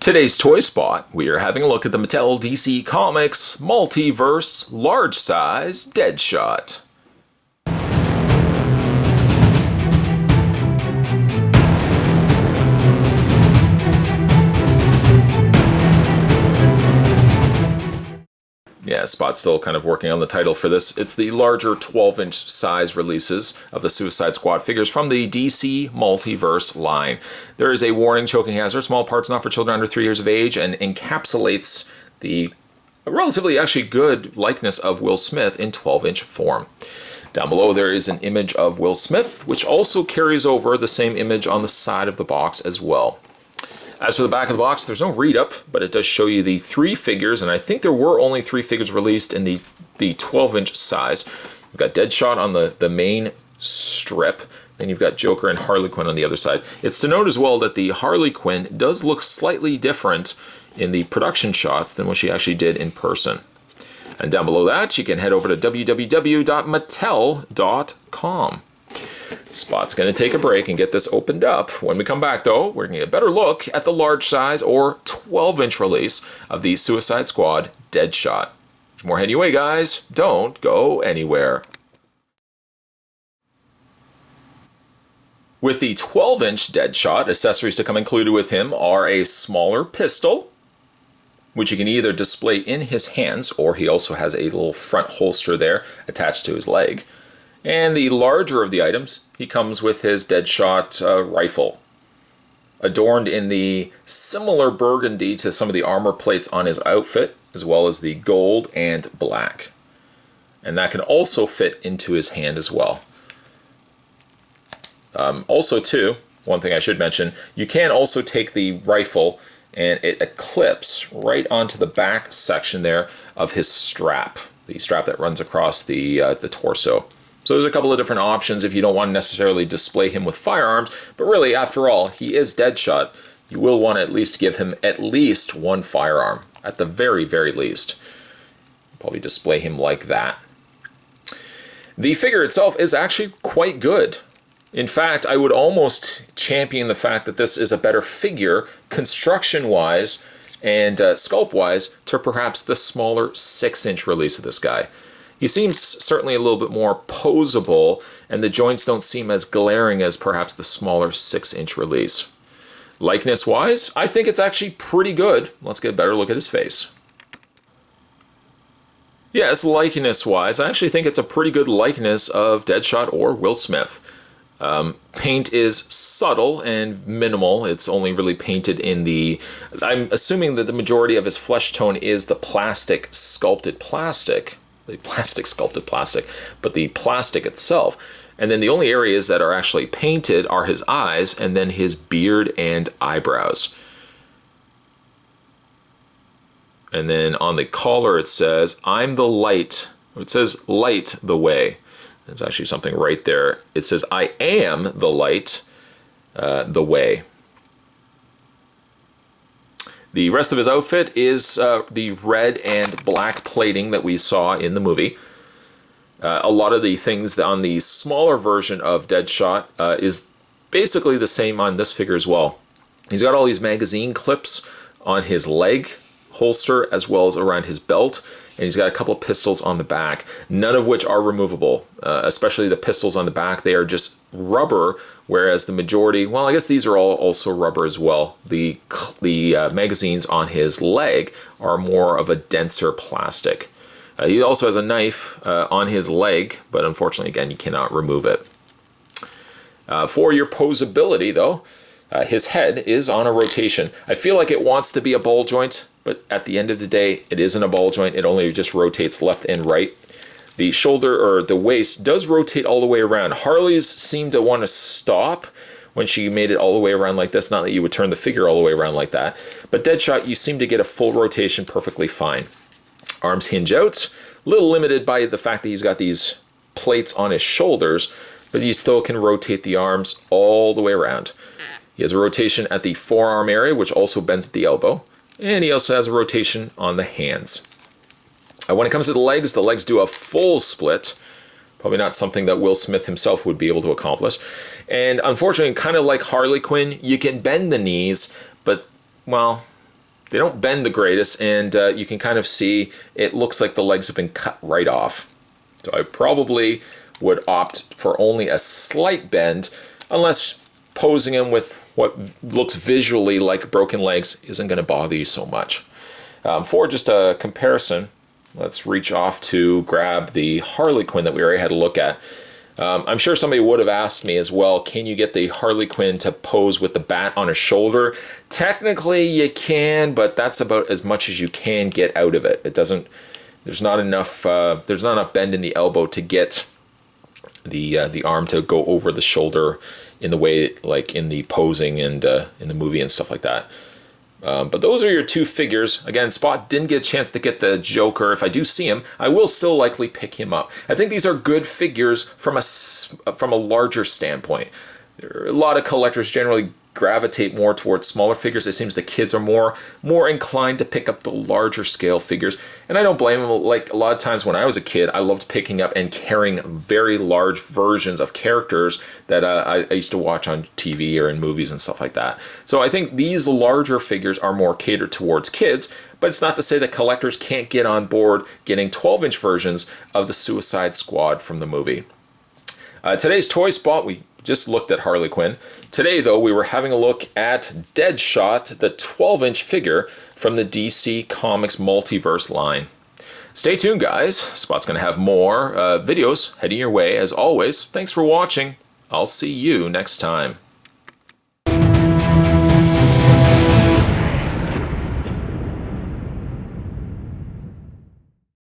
Today's Toy Spot, we are having a look at the Mattel DC Comics Multiverse Large Size Deadshot. Yeah, Spot's still kind of working on the title for this. It's the larger 12-inch size releases of the Suicide Squad figures from the DC Multiverse line. There is a warning: choking hazard, small parts not for children under 3 years of age, and encapsulates the relatively actually good likeness of Will Smith in 12-inch form. Down below there is an image of Will Smith, which also carries over the same image on the side of the box as well. As for the back of the box, there's no read-up, but it does show you the 3 figures, and I think there were only 3 figures released in the 12-inch size. You've got Deadshot on the main strip, then you've got Joker and Harley Quinn on the other side. It's to note as well that the Harley Quinn does look slightly different in the production shots than what she actually did in person. And down below that, you can head over to www.mattel.com. Spot's going to take a break and get this opened up. When we come back, though, we're going to get a better look at the large size or 12-inch release of the Suicide Squad Deadshot. There's more heading away, guys. Don't go anywhere. With the 12-inch Deadshot, accessories to come included with him are a smaller pistol, which you can either display in his hands, or he also has a little front holster there attached to his leg. And the larger of the items, he comes with his Deadshot rifle, adorned in the similar burgundy to some of the armor plates on his outfit, as well as the gold and black. And that can also fit into his hand as well. Also, too, one thing I should mention, you can also take the rifle and it clips right onto the back section there of his strap, the strap that runs across the torso. So there's a couple of different options if you don't want to necessarily display him with firearms, but really, after all, he is Deadshot. You will want to at least give him at least one firearm, at the very, very least. Probably display him like that. The figure itself is actually quite good. In fact, I would almost champion the fact that this is a better figure, construction-wise and sculpt-wise, to perhaps the smaller 6-inch release of this guy. He seems certainly a little bit more posable, and the joints don't seem as glaring as perhaps the smaller 6-inch release. Likeness-wise, I think it's actually pretty good. Let's get a better look at his face. Yes, likeness-wise, I actually think it's a pretty good likeness of Deadshot or Will Smith. Paint is subtle and minimal. It's only really painted in the... I'm assuming that the majority of his flesh tone is the plastic, sculpted plastic. The plastic sculpted plastic, but the plastic itself. And then the only areas that are actually painted are his eyes and then his beard and eyebrows. And then on the collar it says, "I'm the light." It says, "Light the way." There's actually something right there. It says, "I am the light, the way." The rest of his outfit is the red and black plating that we saw in the movie. A lot of the things on the smaller version of Deadshot is basically the same on this figure as well. He's got all these magazine clips on his leg holster as well as around his belt, and he's got a couple of pistols on the back, none of which are removable, especially the pistols on the back. They are just rubber, whereas the majority, well, I guess these are all also rubber as well. The magazines on his leg are more of a denser plastic. He also has a knife on his leg, but unfortunately, again, you cannot remove it. For your posability, though, his head is on a rotation. I feel like it wants to be a ball joint, but at the end of the day, it isn't a ball joint. It only just rotates left and right. The shoulder or the waist does rotate all the way around. Harley's seem to want to stop when she made it all the way around like this. Not that you would turn the figure all the way around like that. But Deadshot, you seem to get a full rotation perfectly fine. Arms hinge out. A little limited by the fact that he's got these plates on his shoulders, but he still can rotate the arms all the way around. He has a rotation at the forearm area, which also bends at the elbow. And he also has a rotation on the hands. When it comes to the legs do a full split. Probably not something that Will Smith himself would be able to accomplish. And unfortunately, kind of like Harley Quinn, you can bend the knees, but, well, they don't bend the greatest, and you can kind of see it looks like the legs have been cut right off. So I probably would opt for only a slight bend, unless posing him with what looks visually like broken legs isn't going to bother you so much. For just a comparison, let's reach off to grab the Harley Quinn that we already had a look at. I'm sure somebody would have asked me as well, can you get the Harley Quinn to pose with the bat on his shoulder? Technically you can, but that's about as much as you can get out of it. It doesn't, there's not enough bend in the elbow to get the arm to go over the shoulder in the way like in the posing and in the movie and stuff like that. But those are your two figures. Again, Spot didn't get a chance to get the Joker. If I do see him, I will still likely pick him up. I think these are good figures from a larger standpoint. There are a lot of collectors generally gravitate more towards smaller figures. It seems the kids are more inclined to pick up the larger scale figures, and I don't blame them. Like a lot of times when I was a kid, I loved picking up and carrying very large versions of characters that I used to watch on TV or in movies and stuff like that. So I think these larger figures are more catered towards kids, but it's not to say that collectors can't get on board getting 12-inch versions of the Suicide Squad from the movie. Today's toy spot, we just looked at Harley Quinn. Today, though, we were having a look at Deadshot, the 12-inch figure from the DC Comics Multiverse line. Stay tuned, guys. Spot's going to have more videos heading your way. As always, thanks for watching. I'll see you next time.